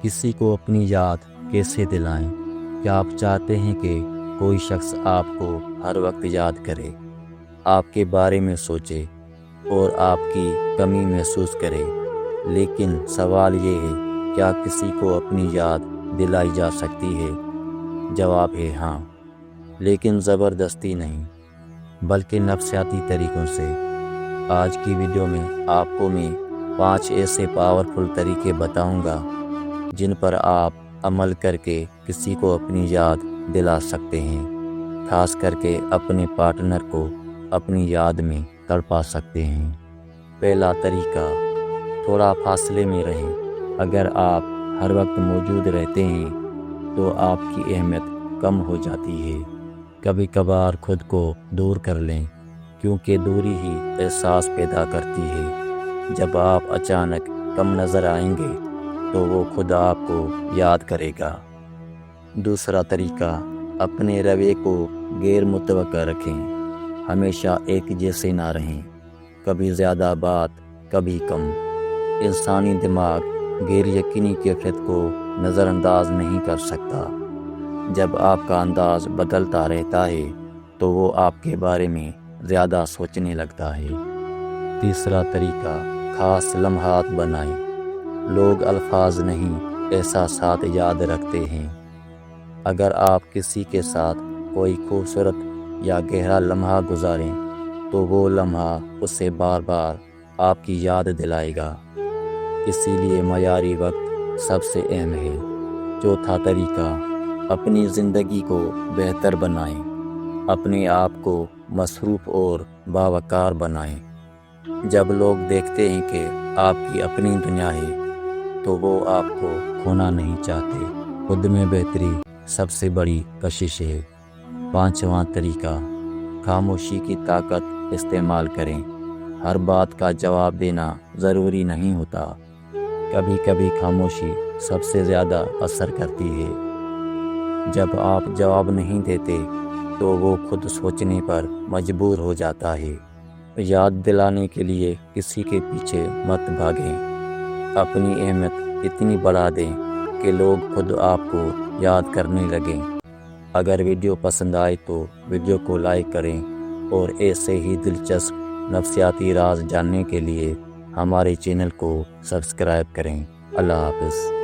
کسی کو اپنی یاد کیسے دلائیں؟ کیا آپ چاہتے ہیں کہ کوئی شخص آپ کو ہر وقت یاد کرے، آپ کے بارے میں سوچے اور آپ کی کمی محسوس کرے؟ لیکن سوال یہ ہے، کیا کسی کو اپنی یاد دلائی جا سکتی ہے؟ جواب ہے ہاں، لیکن زبردستی نہیں، بلکہ نفسیاتی طریقوں سے۔ آج کی ویڈیو میں آپ کو میں 5 ایسے پاورفل طریقے بتاؤں گا جن پر آپ عمل کر کے کسی کو اپنی یاد دلا سکتے ہیں، خاص کر کے اپنے پارٹنر کو اپنی یاد میں تڑپا سکتے ہیں۔ پہلا طریقہ، تھوڑا فاصلے میں رہیں۔ اگر آپ ہر وقت موجود رہتے ہیں تو آپ کی اہمیت کم ہو جاتی ہے۔ کبھی کبھار خود کو دور کر لیں، کیونکہ دوری ہی احساس پیدا کرتی ہے۔ جب آپ اچانک کم نظر آئیں گے تو وہ خود آپ کو یاد کرے گا۔ دوسرا طریقہ، اپنے رویے کو غیر متوقع رکھیں۔ ہمیشہ ایک جیسے نہ رہیں، کبھی زیادہ بات کبھی کم۔ انسانی دماغ غیر یقینی کیفیت کو نظر انداز نہیں کر سکتا۔ جب آپ کا انداز بدلتا رہتا ہے تو وہ آپ کے بارے میں زیادہ سوچنے لگتا ہے۔ تیسرا طریقہ، خاص لمحات بنائیں۔ لوگ الفاظ نہیں، احساسات یاد رکھتے ہیں۔ اگر آپ کسی کے ساتھ کوئی خوبصورت یا گہرا لمحہ گزاریں تو وہ لمحہ اسے بار بار آپ کی یاد دلائے گا۔ اسی لیے معیاری وقت سب سے اہم ہے۔ چوتھا طریقہ، اپنی زندگی کو بہتر بنائیں۔ اپنے آپ کو مصروف اور باوقار بنائیں۔ جب لوگ دیکھتے ہیں کہ آپ کی اپنی دنیا ہے تو وہ آپ کو کھونا نہیں چاہتے۔ خود میں بہتری سب سے بڑی کشش ہے۔ پانچواں طریقہ، خاموشی کی طاقت استعمال کریں۔ ہر بات کا جواب دینا ضروری نہیں ہوتا۔ کبھی کبھی خاموشی سب سے زیادہ اثر کرتی ہے۔ جب آپ جواب نہیں دیتے تو وہ خود سوچنے پر مجبور ہو جاتا ہے۔ یاد دلانے کے لیے کسی کے پیچھے مت بھاگیں۔ اپنی اہمیت اتنی بڑھا دیں کہ لوگ خود آپ کو یاد کرنے لگیں۔ اگر ویڈیو پسند آئے تو ویڈیو کو لائک کریں اور ایسے ہی دلچسپ نفسیاتی راز جاننے کے لیے ہمارے چینل کو سبسکرائب کریں۔ اللہ حافظ۔